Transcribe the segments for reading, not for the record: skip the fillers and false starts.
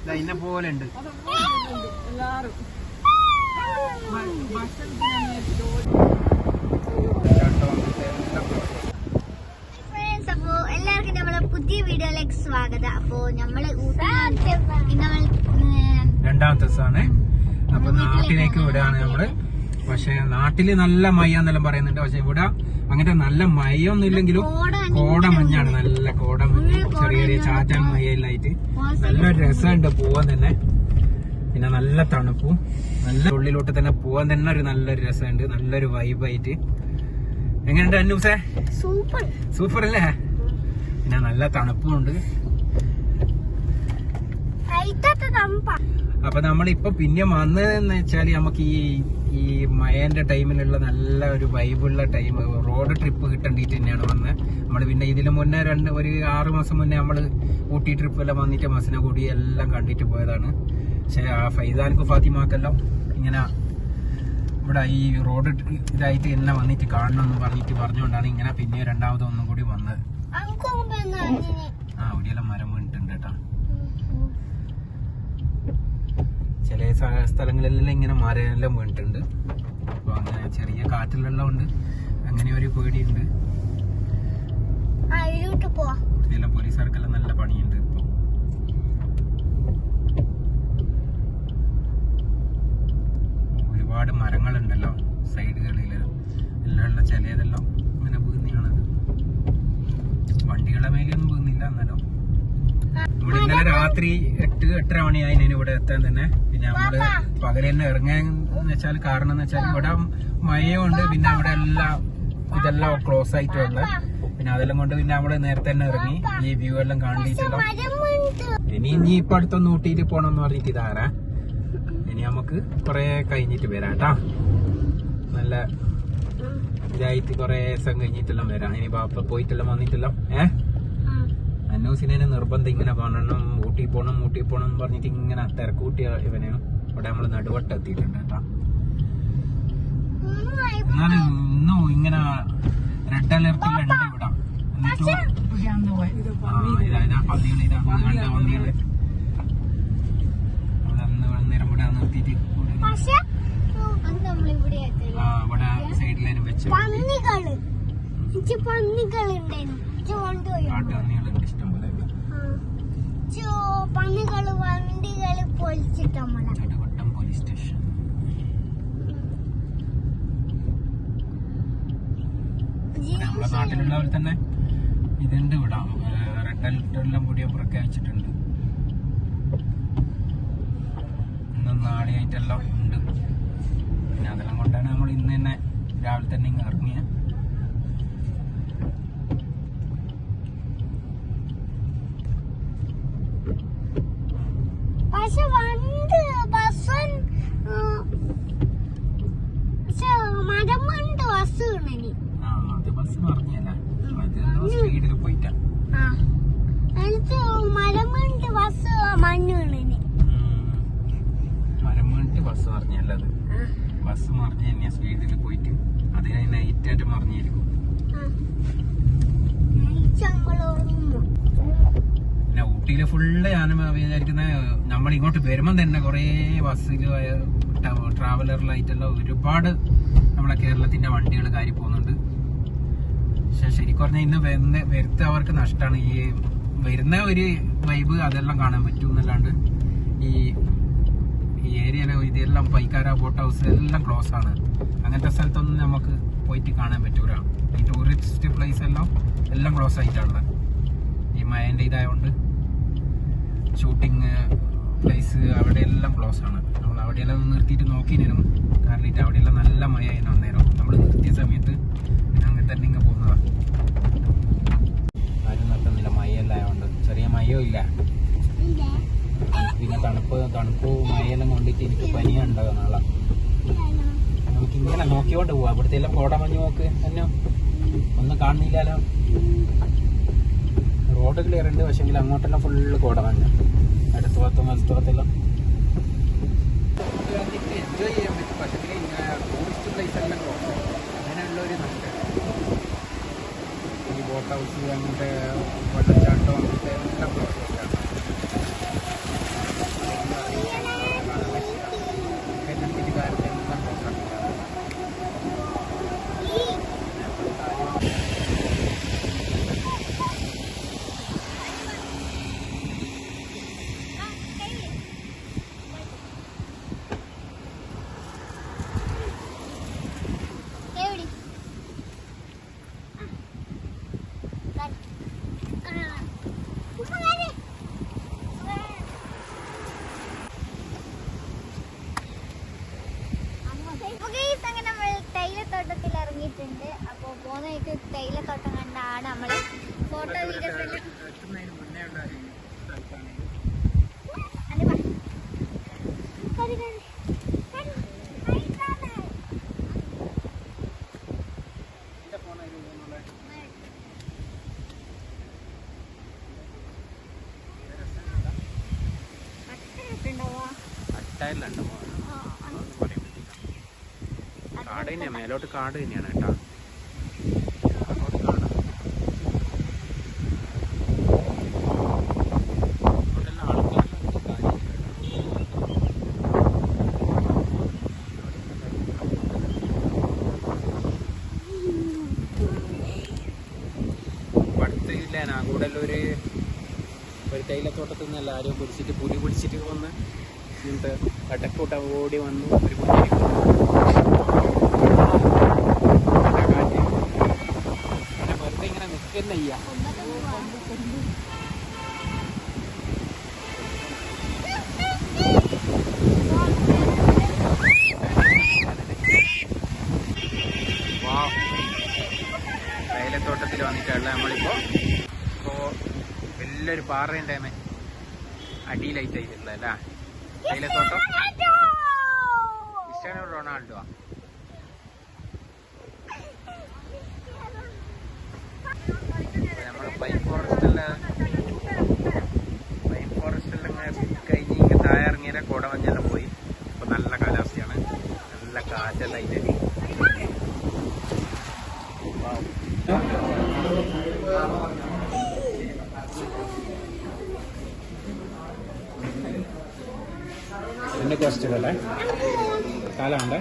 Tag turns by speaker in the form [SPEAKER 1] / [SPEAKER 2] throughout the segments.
[SPEAKER 1] അതിനെ പോലെ ഉണ്ട്.
[SPEAKER 2] എല്ലാവർക്കും നമ്മളെ പുതിയ വീഡിയോയിലേക്ക് സ്വാഗതം. അപ്പൊ നമ്മള്
[SPEAKER 1] രണ്ടാമത്തെ ദിവസമാണ്. അപ്പൊ നാട്ടിലേക്ക് വിടാണ് നമ്മള്. പക്ഷെ നാട്ടില് നല്ല മഴ എന്നെല്ലാം പറയുന്നുണ്ട്. പക്ഷെ ഇവിടെ അങ്ങനത്തെ നല്ല മഴയൊന്നും ഇല്ലെങ്കിലും കോടമഞ്ഞാണ്. നല്ല കോടമഞ്ഞ്, ചെറിയ ചെറിയ ചാറ്റാൻ മഴയില്ലായിട്ട് നല്ലൊരു രസമുണ്ട് പോവാൻ തന്നെ. പിന്നെ നല്ല തണുപ്പും നല്ല ഉള്ളിലോട്ട് തന്നെ പോവാൻ തന്നെ ഒരു നല്ലൊരു രസമുണ്ട്. നല്ലൊരു വൈബായിട്ട്. എങ്ങനെയുണ്ട് അന്നൂസേ? സൂപ്പർ അല്ലേ? പിന്നെ നല്ല തണുപ്പും ഉണ്ട്. അപ്പൊ നമ്മളിപ്പൊ പിന്നെ വന്നതെന്ന് വെച്ചാല് നമുക്ക് ഈ മഴന്റെ ടൈമിലുള്ള നല്ല ഒരു വൈബുള്ള ടൈം റോഡ് ട്രിപ്പ് കിട്ടേണ്ടിട്ട് തന്നെയാണ് വന്നത്. നമ്മള് പിന്നെ ഇതിന് മുന്നേ ഒരു 6 മാസം മുന്നേ നമ്മള് ഊട്ടി ട്രിപ്പ് എല്ലാം വന്നിട്ട് മസനഗുഡി എല്ലാം കണ്ടിട്ട് പോയതാണ്. പക്ഷെ ആ ഫൈസാൻക്കും ഫാത്തിമാക്കെല്ലാം ഇങ്ങനെ ഇവിടെ ഈ റോഡ് ഇതായിട്ട് എല്ലാം വന്നിട്ട് കാണണമെന്ന് പറഞ്ഞുകൊണ്ടാണ് ഇങ്ങനെ പിന്നെ രണ്ടാമത് ഒന്നും കൂടി വന്നത്. ആ ഇവിടെയെല്ലാം മരം വീണിട്ടുണ്ട് കേട്ടോ. ചില സ്ഥലങ്ങളിലെല്ലാം ഇങ്ങനെ മരമെല്ലാം വീണിട്ടുണ്ട്. അപ്പൊ അങ്ങനെ ചെറിയ കാറ്റിലെല്ലാം ഉണ്ട്. അങ്ങനെ ഒരു പേടിയുണ്ട്. ഇതെല്ലാം പോലീസുകാർക്കെല്ലാം നല്ല പണിയുണ്ട്. ഇപ്പൊ ഒരുപാട് മരങ്ങളുണ്ടല്ലോ സൈഡുകളിൽ എല്ലാം ഉള്ള. ചിലതെല്ലാം ഇങ്ങനെ വീണിയാണത്. വണ്ടികളുടെ മേലെയൊന്നും വീണില്ല. എന്നാലും ഇവിടെ ഇന്നലെ രാത്രി 8-8:30 മണിയായി ഇവിടെ എത്താൻ തന്നെ. പിന്നെ നമ്മള് പകല് തന്നെ ഇറങ്ങാന്ന് വെച്ചാൽ കാരണം എന്ന് വെച്ചാൽ ഇവിടെ മഴയുണ്ട്. പിന്നെ അവിടെ ഇതെല്ലാം ക്ലോസ് ആയിട്ടുള്ള. പിന്നെ അതെല്ലാം കൊണ്ട് പിന്നെ നമ്മള് നേരത്തെ തന്നെ ഇറങ്ങി ഈ വ്യൂ എല്ലാം കാണിച്ചിട്ടുണ്ടോ. ഇനി ഇപ്പൊ അടുത്തൊന്ന് ഊട്ടിയിട്ട് പോണെന്ന് പറഞ്ഞിട്ട് ഇതാരാ. ഇനി നമുക്ക് കൊറേ കഴിഞ്ഞിട്ട് വരാം കേട്ടാ. നല്ല ഇതായിട്ട് കൊറേ ദിവസം കഴിഞ്ഞിട്ടെല്ലാം വരാം. ഇനി ബാപ്പ പോയിട്ടെല്ലാം വന്നിട്ടെല്ലാം അന്നൂസിനെ നിർബന്ധം ഇങ്ങനെ കാണണം, ഊട്ടി പോണം എന്ന് പറഞ്ഞിട്ട് ഇങ്ങനെ തിരക്കൂട്ടിയ ഇവന് ഇവിടെ നമ്മള് നടുവട്ടം എത്തിയിട്ടുണ്ട് കേട്ടോ. എന്നാലും ഇന്നും ഇങ്ങനെ റെഡ് അലർട്ടിലുണ്ട് ഇവിടെ. പന്നികൾ ഇവിടെ നിർത്തിയിട്ട് ഇവിടെ സൈഡിലേനും വെച്ച് കാട്ടുപന്നികളുണ്ട് ഇഷ്ടം പോലെ. നെടുവട്ടം പോലീസ് സ്റ്റേഷൻ. നമ്മുടെ നാട്ടിലുള്ളവർ തന്നെ ഇതുണ്ട് ഇവിടെ. റെഡ് അലർട്ടെല്ലാം കൂടി പ്രഖ്യാപിച്ചിട്ടുണ്ട്. ഇന്നും നാളെയായിട്ടെല്ലാം ഉണ്ട്. പിന്നെ അതെല്ലാം കൊണ്ടാണ് നമ്മൾ ഇന്ന് തന്നെ രാവിലെ തന്നെ ഇങ്ങ് ഇറങ്ങിയത്. ബസ് പറഞ്ഞല്ല, സ്പീഡിൽ പോയിട്ടാ. മരം വീണിട്ട് ബസ് പറഞ്ഞല്ലത്. ബസ് മറിഞ്ഞ തന്നെയാ സ്പീഡിൽ പോയിട്ട്. അതിന് നൈറ്റായിട്ട് മറിഞ്ഞിരിക്കും. പിന്നെ ഊട്ടിയില് ഫുള്ള് ഞാൻ വിചാരിക്കുന്ന നമ്മൾ ഇങ്ങോട്ട് വരുമ്പം തന്നെ കുറേ ബസ്സിൽ ട്രാവലറിലായിട്ടുള്ള ഒരുപാട് നമ്മളെ കേരളത്തിന്റെ വണ്ടികൾ കയറി പോകുന്നുണ്ട്. പക്ഷെ ശരിക്കും പറഞ്ഞാൽ ഇന്ന് വരുത്ത അവർക്ക് നഷ്ടമാണ്. ഈ വരുന്ന ഒരു വൈബ് അതെല്ലാം കാണാൻ പറ്റും എന്നല്ലാണ്ട് ഈ ഏരിയയിലെ ഇതെല്ലാം പൈക്കാര ബോട്ട് ഹൗസ് എല്ലാം ക്ലോസ് ആണ്. അങ്ങനത്തെ സ്ഥലത്തൊന്നും നമുക്ക് പോയിട്ട് കാണാൻ പറ്റൂല. ഈ ടൂറിസ്റ്റ് പ്ലേസ് എല്ലാം ക്ലോസ് ആയിട്ടാണ്. ഈ മഴന്റെ ഇതായതുകൊണ്ട് ഷൂട്ടിങ് പ്ലേസ് അവിടെയെല്ലാം ക്ലോസ് ആണ്. നമ്മൾ അവിടെയെല്ലാം നിർത്തിയിട്ട് നോക്കിയിരുന്നു. കാരണം അവിടെയെല്ലാം നല്ല മഴയായിരുന്നു അന്നേരം. നമ്മൾ നിർത്തിയ സമയത്ത് അങ്ങനെ തന്നെ ഇങ്ങനെ പോകുന്നതാണ്. ആരും നിർത്തുന്നില്ല, മഴയെല്ലാം ആയതുകൊണ്ട്. ചെറിയ മഴയും ഇല്ല. പിന്നെ തണുപ്പ് മഴയെല്ലാം കൊണ്ടിട്ട് എനിക്ക് പനിയുണ്ടാകും നാളെ. നമുക്കിങ്ങനെ നോക്കിക്കൊണ്ട് പോവാം. ഇവിടുത്തെ എല്ലാം കോടമഞ്ഞ് നോക്ക് തന്നെ ഒന്നും കാണുന്നില്ലല്ലോ. റോഡ് ക്ലിയർ ഉണ്ട്, പക്ഷെങ്കിൽ അങ്ങോട്ടെല്ലാം ഫുള്ള് കോടമഞ്ഞ. അടുത്ത ഭാഗത്തെല്ലാം എൻജോയ് ചെയ്യാൻ പറ്റും. പക്ഷേ ഇങ്ങനെ ടൂറിസ്റ്റ് പ്ലേസ് എല്ലാം ക്ലോസ് അങ്ങനെയുള്ളൊരു നല്ല ഈ ബോട്ട് ഹൗസ് അങ്ങനത്തെ വെള്ളച്ചാട്ടം അങ്ങനത്തെ എല്ലാം ക്ലോസ് ആയിട്ടാണ്.
[SPEAKER 2] എത്തിയിട്ടുണ്ട്. അപ്പൊ പോകുന്നതായിട്ട് തേയിലത്തോട്ടം കണ്ടാണ് നമ്മള് ഫോട്ടോ വീഡിയോസ് എല്ലാം.
[SPEAKER 1] കാട് തന്നെയാ, മേലോട്ട് കാട് തന്നെയാണ് കേട്ടോ. കൂടുതലൊരു തേയിലത്തോട്ടത്തിൽ നിന്നല്ല ആരും പിടിച്ചിട്ട് പുലി പിടിച്ചിട്ട് വന്ന് ഇങ്ങനത്തെ കട്ടക്കൂട്ട ഓടി വന്നു ഒരു വെറുതെ ഇങ്ങനെ നിൽക്കുന്നയ്യ. തേയിലത്തോട്ടത്തിൽ വന്നിട്ടുള്ള നമ്മളിപ്പോ വലിയൊരു പാറയുടെ അടിയിലായിട്ടായിട്ടുള്ള അല്ല തേയിലത്തോട്ടം. ക്രിസ്ത്യാനോ റൊണാൾഡോ നമ്മൾ പൈൻ ഫോറസ്റ്റെല്ലാം കഴിഞ്ഞ് ഇങ്ങനെ താഴെ ഇറങ്ങിയ കോടമഞ്ഞെല്ലാം പോയി. ഇപ്പൊ നല്ല കാലാവസ്ഥയാണ്, നല്ല കാറ്റെല്ലാം അതിൻ്റെ. എന്റെ ക്വസ്റ്റ്യൻ അല്ലേ കാലുണ്ട്.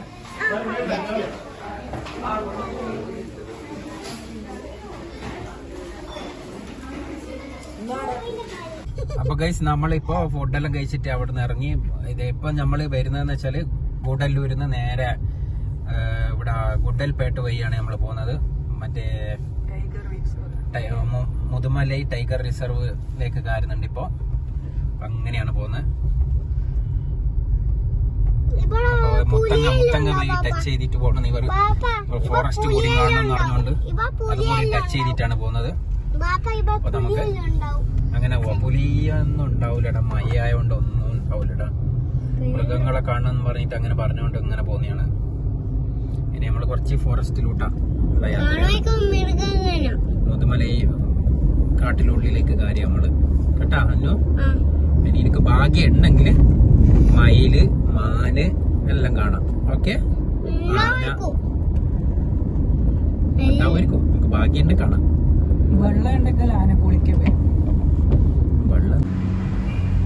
[SPEAKER 1] അപ്പൊ ഗൈസ് നമ്മളിപ്പോ ഫുഡെല്ലാം കഴിച്ചിട്ട് അവിടെ നിന്ന് ഇറങ്ങി. ഇതിപ്പോ നമ്മള് വരുന്നതെന്ന് വെച്ചാല് ഗുഡല്ലൂരിന്ന് നേരെ ഇവിടെ ഗുഡൽപേട്ട് വഴിയാണ് നമ്മൾ പോകുന്നത്. മറ്റേ മുതുമലൈ ടൈഗർ റിസർവിലേക്ക് കയറുന്നുണ്ട് ഇപ്പൊ. അങ്ങനെയാണ് പോകുന്നത്. മുത്തങ്ങ വഴി ടച്ച് ചെയ്തിട്ട് പോകണം. ഇവർ ഫോറസ്റ്റ് കൂടി കാണണമെന്ന് പറഞ്ഞുകൊണ്ട് അതുകൂടി ടച്ച് ചെയ്തിട്ടാണ് പോകുന്നത്. അപ്പൊ നമുക്ക് അങ്ങനെ പുലിയൊന്നും ഉണ്ടാവൂലടാ, മഴയായോണ്ട് ഒന്നും ഉണ്ടാവൂലടാ. മൃഗങ്ങളെ കാണണമെന്ന് പറഞ്ഞിട്ട് അങ്ങനെ പറഞ്ഞുകൊണ്ട് ഇങ്ങനെ പോകുന്നതാണ്. ഇനി നമ്മള് കുറച്ച് ഫോറസ്റ്റിലൂട്ടാ മുതുമലൈ കാട്ടിനുള്ളിലേക്ക് കാര്യം നമ്മള് കേട്ടാ. അന്നു ഇനി എനിക്ക് ഭാഗ്യം ഉണ്ടെങ്കിൽ മയില് മാന് എല്ലാം കാണാം. ഓക്കെ, ഉണ്ടാവുമായിരിക്കും, നമുക്ക് ഭാഗ്യമുണ്ട് കാണാം.
[SPEAKER 3] വെള്ളം ഉണ്ടെങ്കിൽ ആന കുളിക്കേ.
[SPEAKER 1] വെള്ളം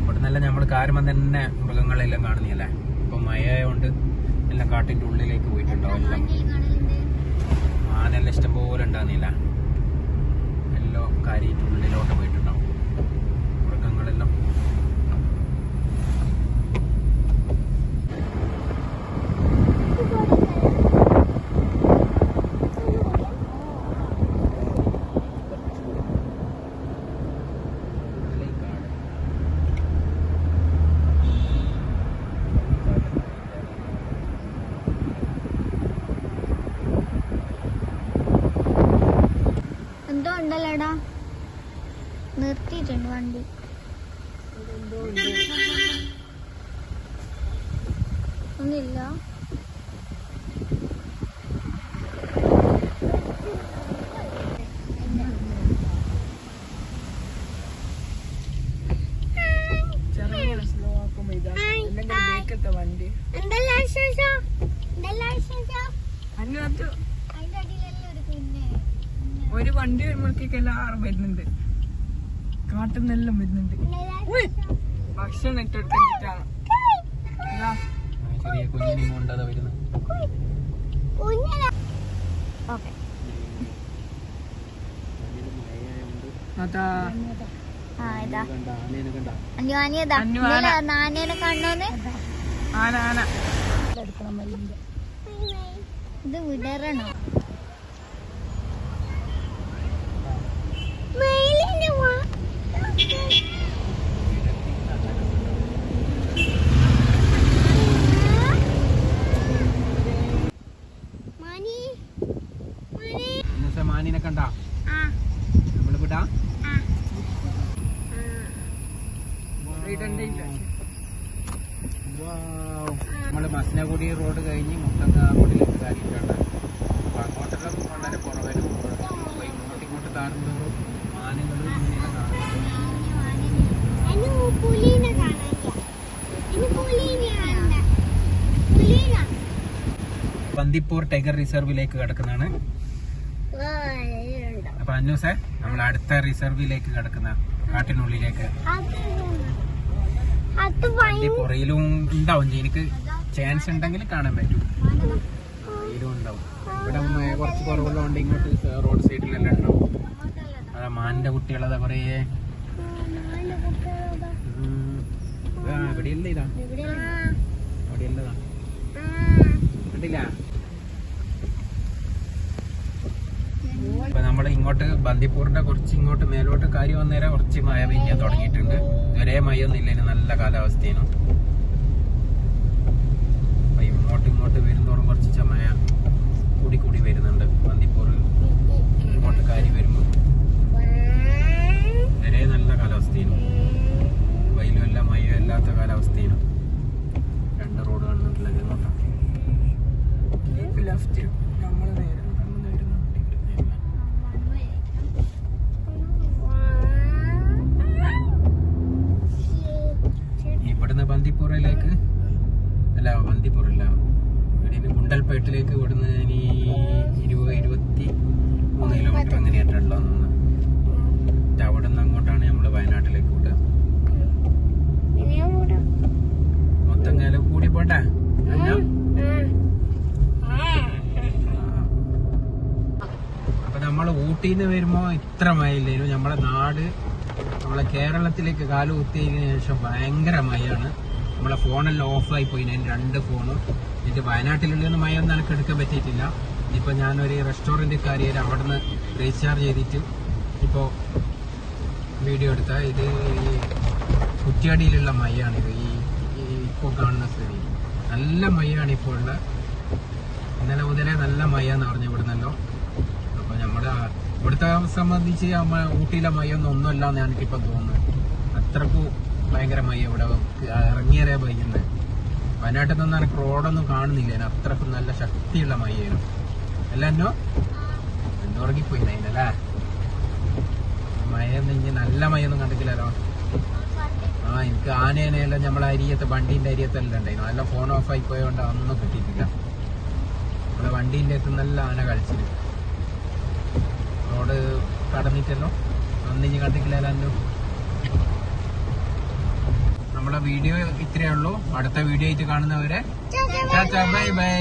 [SPEAKER 1] ഇവിടെ നല്ല നമ്മള് കാരുമ്പം തന്നെ മൃഗങ്ങളെല്ലാം കാണുന്നല്ലേ. ഇപ്പൊ മഴയായോണ്ട് എല്ലാം കാട്ടിന്റെ ഉള്ളിലേക്ക് പോയിട്ടുണ്ടാവും. എല്ലാം ആനെല്ലാം ഇഷ്ടംപോലെ ഉണ്ടാകുന്നില്ല, എല്ലാം കാര്യമായിട്ട് ഉള്ളിലോട്ട് പോയിട്ടുണ്ടാവും മൃഗങ്ങളെല്ലാം.
[SPEAKER 2] എന്തോ ഉണ്ടല്ലോടാ, നിർത്തിയിട്ടുണ്ട് വണ്ടി. ഒന്നില്ല.
[SPEAKER 3] വണ്ടി ഒരു വണ്ടി വരുമ്പോഴേക്കൊക്കെ എല്ലാവരും വരുന്നുണ്ട്, കാട്ടിൽ നിന്നെല്ലാം വരുന്നുണ്ട്. ഭക്ഷണം ഇട്ടിട്ടാണ്
[SPEAKER 1] ചെറിയ കുഞ്ഞിനെയും കൊണ്ടതാ വരുന്നത്.
[SPEAKER 3] അതാ
[SPEAKER 2] ആനേനെ കണ്ടോന്ന്.
[SPEAKER 3] ആന ആന
[SPEAKER 2] ഇത് വിടരണോ?
[SPEAKER 3] ഇല്ല.
[SPEAKER 1] നമ്മള് മസനഗുഡി റോഡ് കഴിഞ്ഞ് മുട്ടങ്ങാറോഡിലേക്ക് കയറിയിട്ടുണ്ട്. അപ്പൊ അങ്ങോട്ടെല്ലാം വളരെ കുറവായിരുന്നു. അപ്പൊ ഇങ്ങോട്ട് താറുന്നതോറും ആനകളും ബന്ദിപ്പൂർ ടൈഗർ റിസർവിലേക്ക് കിടക്കുന്നതാണ്. അപ്പൊ അന്നൂസേ നമ്മൾ അടുത്ത റിസർവിലേക്ക് കിടക്കുന്ന കാട്ടിനുള്ളിലേക്ക് ബന്ദിപ്പൂറിലും ഉണ്ടാവും. എനിക്ക് ചാൻസ് ഉണ്ടെങ്കിൽ കാണാൻ പറ്റും. ഇതിലും ഉണ്ടാവും. ഇവിടെ കുറച്ച് കുറവുള്ളതുകൊണ്ട് ഇങ്ങോട്ട് റോഡ് സൈഡിലെല്ലാം ഉണ്ടാവും. അതാ മാനിന്റെ കുട്ടികളതാ കൊറേ. ഇവിടെയല്ലേ ഇതാ, അവിടെയല്ലതാ കണ്ടില്ല. അപ്പൊ നമ്മള് ഇങ്ങോട്ട് ബന്ദിപ്പൂറിന്റെ കുറച്ച് ഇങ്ങോട്ട് മേലോട്ട് കാര്യം വന്നേരം കുറച്ച് മഴ പെയ്യാൻ തുടങ്ങിയിട്ടുണ്ട്. ഒരേ മഴയൊന്നും ഇല്ല, നല്ല കാലാവസ്ഥയാണ്. അപ്പൊ ഇങ്ങോട്ട് വരുന്നതോറും കുറച്ച് മഴ കൂടി വരുന്നുണ്ട്. ബന്ദിപ്പൂറിൽ ഇങ്ങോട്ട് കാര്യം വരുമ്പോ ഒരേ നല്ല കാലാവസ്ഥയാണ്. വെയിലും അല്ല മഴയും അല്ലാത്ത കാലാവസ്ഥയാണ്. രണ്ട് റോഡ് കാണുന്നുണ്ടല്ലോ ഇങ്ങോട്ടാ.
[SPEAKER 3] ലെഫ്റ്റ് നമ്മള് നേരെ
[SPEAKER 1] ഇവിടുന്ന് ബന്ദിപ്പൂറിലേക്ക് അല്ല, ബന്ദിപ്പൂറില്ല, ഇവിടെ ഗുണ്ടൽപേട്ടിലേക്ക് ഇവിടുന്ന് ഇനി 23 കിലോമീറ്റർ അങ്ങനെയായിട്ടുള്ള അവിടെ നിന്ന് അങ്ങോട്ടാണ് നമ്മള് വയനാട്ടിലേക്ക് വിടുക. മൊത്തം കാലം കൂടി പോട്ടെ. അപ്പൊ നമ്മള് ഊട്ടിന്ന് വരുമ്പോ ഇത്ര മഴയില്ലായിരുന്നു. നമ്മളെ നാട് നമ്മളെ കേരളത്തിലേക്ക് കാല് കുത്തിയതിനു ശേഷം ഭയങ്കര മഴയാണ്. നമ്മളെ ഫോണെല്ലാം ഓഫായി പോയി. ഞാൻ 2 ഫോണും. ഇത് വയനാട്ടിലുള്ള മഴയൊന്നും എനിക്ക് എടുക്കാൻ പറ്റിയിട്ടില്ല. ഇപ്പൊ ഞാനൊരു റെസ്റ്റോറന്റ് കയറിയാൽ അവിടെ നിന്ന് റീചാർജ് ചെയ്തിട്ട് ഇപ്പോ വീഡിയോ എടുത്ത ഇത് ഈ കുറ്റ്യാടിയിലുള്ള മഴയാണ്. ഇത് ഈ ഇപ്പോൾ കാണുന്ന സ്ഥിതി നല്ല മഴയാണ് ഇപ്പോൾ ഉള്ളത്. ഇന്നലെ മുതലേ നല്ല മഴയെന്ന് പറഞ്ഞു ഇവിടുന്നല്ലോ. അപ്പൊ നമ്മള് ഇവിടുത്തെ സംബന്ധിച്ച് ഊട്ടിയിലെ മഴയൊന്നും ഒന്നുമല്ല എന്ന് എനിക്കിപ്പം തോന്നുന്നു. അത്രക്കും ഭയങ്കര മഴ ഇവിടെ ഇറങ്ങിയതേ പെയ്യുന്നത്. വയനാട്ടിൽ നിന്നൊന്നും എനിക്ക് റോഡൊന്നും കാണുന്നില്ല. അത്രക്കും നല്ല ശക്തിയുള്ള മഴയാണ്. അല്ല എന്നോ ഉറങ്ങിപ്പോയി അതിനല്ലേ മഴയൊന്നും ഇനി നല്ല മഴയൊന്നും കണ്ടിട്ടില്ലല്ലോ. എനിക്ക് ആനേനെല്ലാം നമ്മളെ അരിയത്ത് വണ്ടീന്റെ അരിയത്തെല്ലാം ഉണ്ടായിരുന്നു. നല്ല ഫോൺ ഓഫ് ആയി പോയതുകൊണ്ട് ഒന്നും കിട്ടിയിട്ടില്ല. നമ്മളെ വണ്ടീന്റെ അടുത്ത് നല്ല ആന കളിച്ചിട്ട് റോഡ് കടന്നിട്ടല്ലോ. അന്നിഞ്ഞ് കണ്ടിട്ടില്ലല്ലോ. നമ്മളെ വീഡിയോ ഇത്രയേ ഉള്ളൂ. അടുത്ത വീഡിയോ ആയിട്ട് കാണുന്നവരെ ബൈ ബൈ.